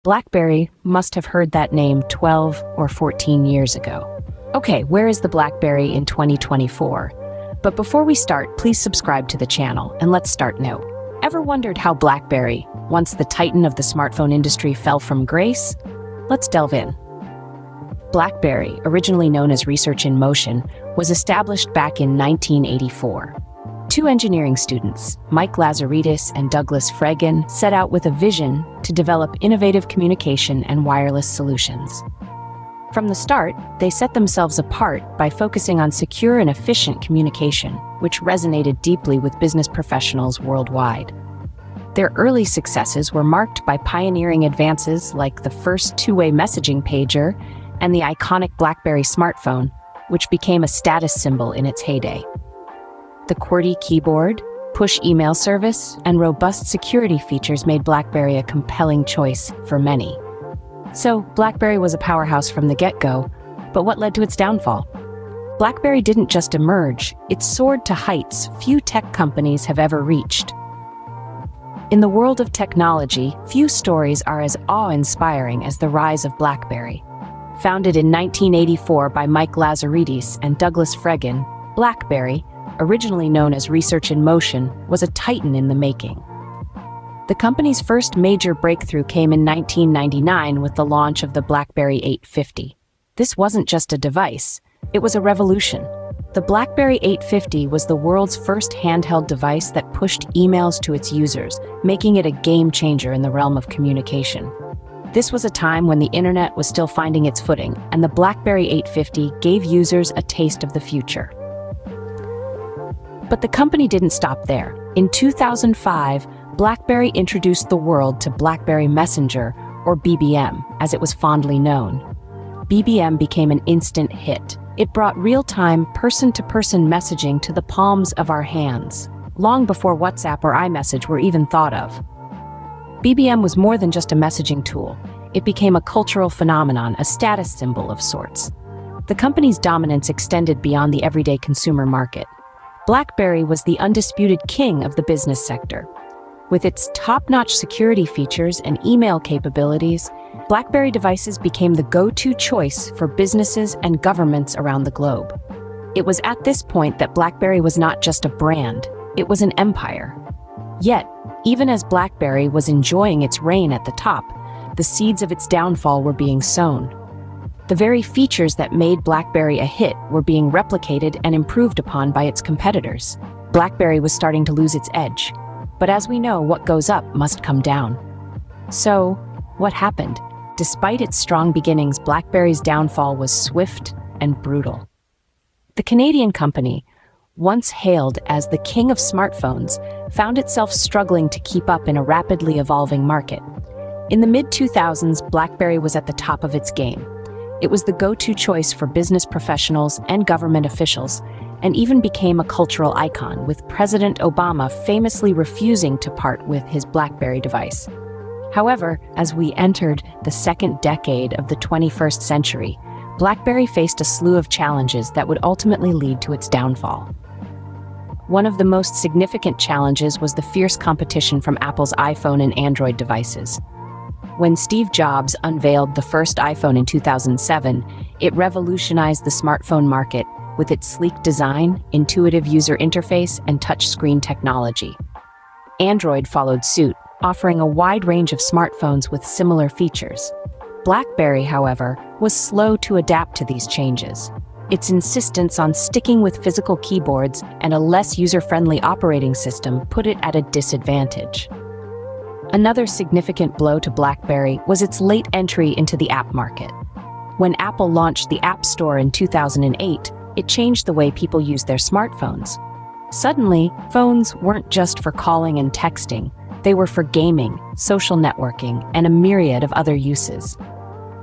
BlackBerry must have heard that name 12 or 14 years ago. Okay, where is the BlackBerry in 2024? But before we start, please subscribe to the channel and let's start now. Ever wondered how BlackBerry, once the titan of the smartphone industry, fell from grace? Let's delve in. BlackBerry, originally known as Research in Motion, was established back in 1984. Two engineering students, Mike Lazaridis and Douglas Fregan, set out with a vision to develop innovative communication and wireless solutions. From the start, they set themselves apart by focusing on secure and efficient communication, which resonated deeply with business professionals worldwide. Their early successes were marked by pioneering advances like the first two-way messaging pager and the iconic BlackBerry smartphone, which became a status symbol in its heyday. The QWERTY keyboard, push email service, and robust security features made BlackBerry a compelling choice for many. So, BlackBerry was a powerhouse from the get-go, but what led to its downfall? BlackBerry didn't just emerge, it soared to heights few tech companies have ever reached. In the world of technology, few stories are as awe-inspiring as the rise of BlackBerry. Founded in 1984 by Mike Lazaridis and Douglas Fregan, BlackBerry, originally known as Research in Motion, was a titan in the making. The company's first major breakthrough came in 1999 with the launch of the BlackBerry 850. This wasn't just a device, it was a revolution. The BlackBerry 850 was the world's first handheld device that pushed emails to its users, making it a game changer in the realm of communication. This was a time when the internet was still finding its footing, and the BlackBerry 850 gave users a taste of the future. But the company didn't stop there. In 2005, BlackBerry introduced the world to BlackBerry Messenger, or BBM, as it was fondly known. BBM became an instant hit. It brought real-time, person-to-person messaging to the palms of our hands, long before WhatsApp or iMessage were even thought of. BBM was more than just a messaging tool. It became a cultural phenomenon, a status symbol of sorts. The company's dominance extended beyond the everyday consumer market. BlackBerry was the undisputed king of the business sector. With its top-notch security features and email capabilities, BlackBerry devices became the go-to choice for businesses and governments around the globe. It was at this point that BlackBerry was not just a brand, it was an empire. Yet, even as BlackBerry was enjoying its reign at the top, the seeds of its downfall were being sown. The very features that made BlackBerry a hit were being replicated and improved upon by its competitors. BlackBerry was starting to lose its edge. But as we know, what goes up must come down. So, what happened? Despite its strong beginnings, BlackBerry's downfall was swift and brutal. The Canadian company, once hailed as the king of smartphones, found itself struggling to keep up in a rapidly evolving market. In the mid-2000s, BlackBerry was at the top of its game. It was the go-to choice for business professionals and government officials, and even became a cultural icon, with President Obama famously refusing to part with his BlackBerry device. However, as we entered the second decade of the 21st century, BlackBerry faced a slew of challenges that would ultimately lead to its downfall. One of the most significant challenges was the fierce competition from Apple's iPhone and Android devices. When Steve Jobs unveiled the first iPhone in 2007, it revolutionized the smartphone market with its sleek design, intuitive user interface, and touchscreen technology. Android followed suit, offering a wide range of smartphones with similar features. BlackBerry, however, was slow to adapt to these changes. Its insistence on sticking with physical keyboards and a less user-friendly operating system put it at a disadvantage. Another significant blow to BlackBerry was its late entry into the app market. When Apple launched the App Store in 2008, it changed the way people use their smartphones. Suddenly, phones weren't just for calling and texting. They were for gaming, social networking, and a myriad of other uses.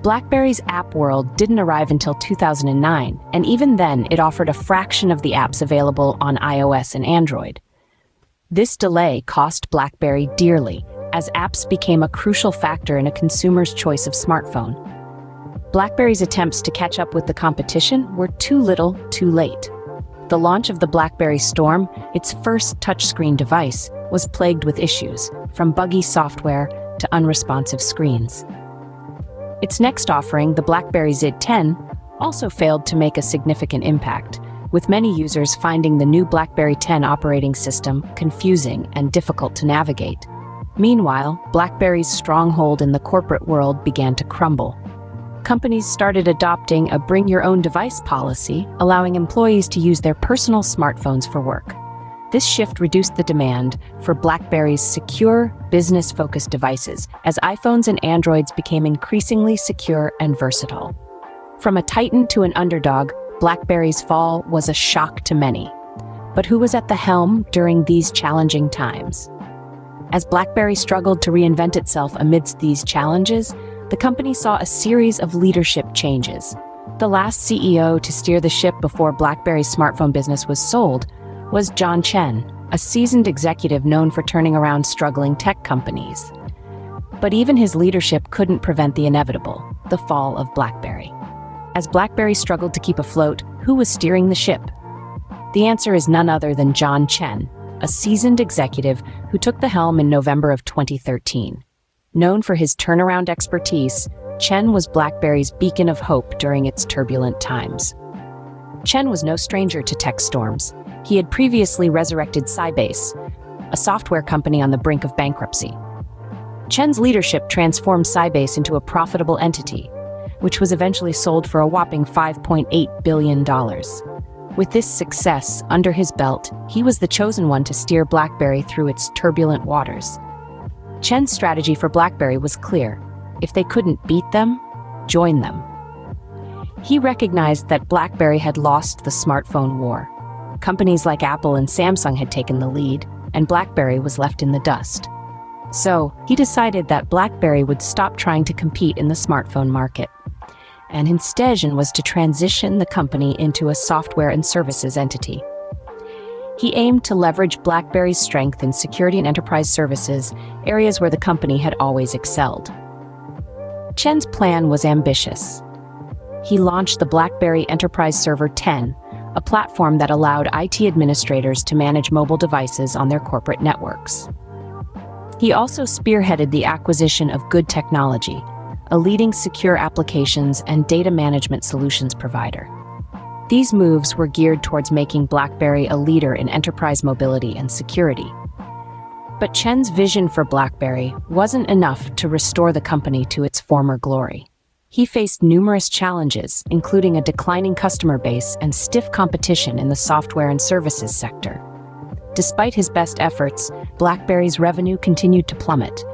BlackBerry's app world didn't arrive until 2009, and even then it offered a fraction of the apps available on iOS and Android. This delay cost BlackBerry dearly, as apps became a crucial factor in a consumer's choice of smartphone. BlackBerry's attempts to catch up with the competition were too little, too late. The launch of the BlackBerry Storm, its first touchscreen device, was plagued with issues, from buggy software to unresponsive screens. Its next offering, the BlackBerry Z 10, also failed to make a significant impact, with many users finding the new BlackBerry 10 operating system confusing and difficult to navigate. Meanwhile, BlackBerry's stronghold in the corporate world began to crumble. Companies started adopting a bring-your-own-device policy, allowing employees to use their personal smartphones for work. This shift reduced the demand for BlackBerry's secure, business-focused devices, as iPhones and Androids became increasingly secure and versatile. From a titan to an underdog, BlackBerry's fall was a shock to many. But who was at the helm during these challenging times? As BlackBerry struggled to reinvent itself amidst these challenges, the company saw a series of leadership changes. The last CEO to steer the ship before BlackBerry's smartphone business was sold was John Chen, a seasoned executive known for turning around struggling tech companies. But even his leadership couldn't prevent the inevitable, the fall of BlackBerry. As BlackBerry struggled to keep afloat, who was steering the ship? The answer is none other than John Chen, a seasoned executive who took the helm in November of 2013. Known for his turnaround expertise, Chen was BlackBerry's beacon of hope during its turbulent times. Chen was no stranger to tech storms. He had previously resurrected Sybase, a software company on the brink of bankruptcy. Chen's leadership transformed Sybase into a profitable entity, which was eventually sold for a whopping $5.8 billion. With this success under his belt, he was the chosen one to steer BlackBerry through its turbulent waters. Chen's strategy for BlackBerry was clear. If they couldn't beat them, join them. He recognized that BlackBerry had lost the smartphone war. Companies like Apple and Samsung had taken the lead, and BlackBerry was left in the dust. So, he decided that BlackBerry would stop trying to compete in the smartphone market, and instead was to transition the company into a software and services entity. He aimed to leverage BlackBerry's strength in security and enterprise services, areas where the company had always excelled. Chen's plan was ambitious. He launched the BlackBerry Enterprise Server 10, a platform that allowed IT administrators to manage mobile devices on their corporate networks. He also spearheaded the acquisition of Good Technology, a leading secure applications and data management solutions provider. These moves were geared towards making BlackBerry a leader in enterprise mobility and security. But Chen's vision for BlackBerry wasn't enough to restore the company to its former glory. He faced numerous challenges, including a declining customer base and stiff competition in the software and services sector. Despite his best efforts, BlackBerry's revenue continued to plummet.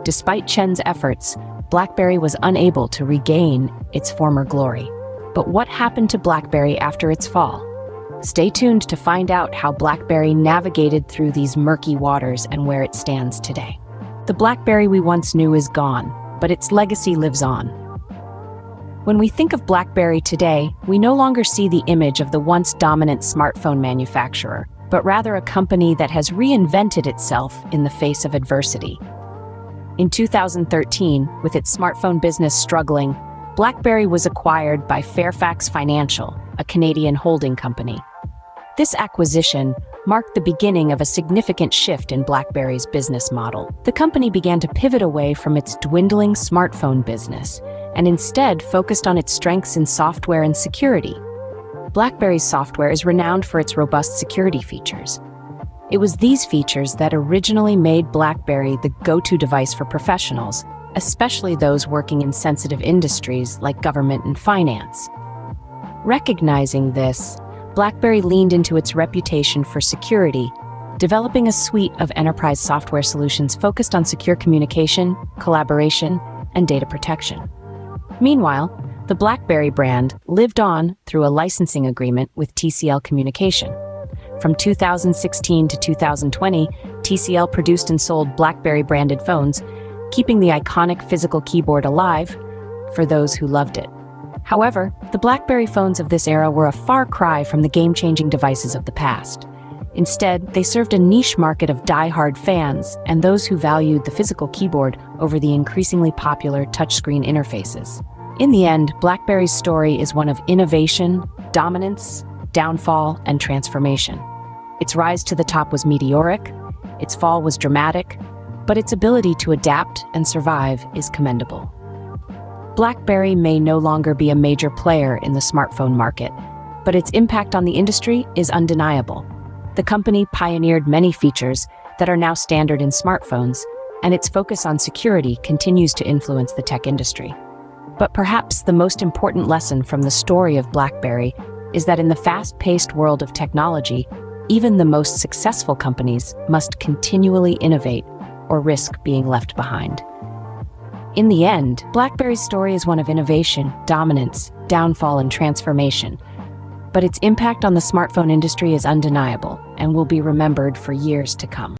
Despite Chen's efforts, BlackBerry was unable to regain its former glory. But what happened to BlackBerry after its fall? Stay tuned to find out how BlackBerry navigated through these murky waters and where it stands today. The BlackBerry we once knew is gone, but its legacy lives on. When we think of BlackBerry today, we no longer see the image of the once dominant smartphone manufacturer, but rather a company that has reinvented itself in the face of adversity. In 2013, with its smartphone business struggling, BlackBerry was acquired by Fairfax Financial, a Canadian holding company. This acquisition marked the beginning of a significant shift in BlackBerry's business model. The company began to pivot away from its dwindling smartphone business and instead focused on its strengths in software and security. BlackBerry's software is renowned for its robust security features. It was these features that originally made BlackBerry the go-to device for professionals, especially those working in sensitive industries like government and finance. Recognizing this, BlackBerry leaned into its reputation for security, developing a suite of enterprise software solutions focused on secure communication, collaboration, and data protection. Meanwhile, the BlackBerry brand lived on through a licensing agreement with TCL Communication. From 2016 to 2020, TCL produced and sold BlackBerry-branded phones, keeping the iconic physical keyboard alive for those who loved it. However, the BlackBerry phones of this era were a far cry from the game-changing devices of the past. Instead, they served a niche market of die-hard fans and those who valued the physical keyboard over the increasingly popular touchscreen interfaces. In the end, BlackBerry's story is one of innovation, dominance, downfall, and transformation. Its rise to the top was meteoric, its fall was dramatic, but its ability to adapt and survive is commendable. BlackBerry may no longer be a major player in the smartphone market, but its impact on the industry is undeniable. The company pioneered many features that are now standard in smartphones, and its focus on security continues to influence the tech industry. But perhaps the most important lesson from the story of BlackBerry is that in the fast-paced world of technology, even the most successful companies must continually innovate or risk being left behind. In the end, BlackBerry's story is one of innovation, dominance, downfall, and transformation. But its impact on the smartphone industry is undeniable and will be remembered for years to come.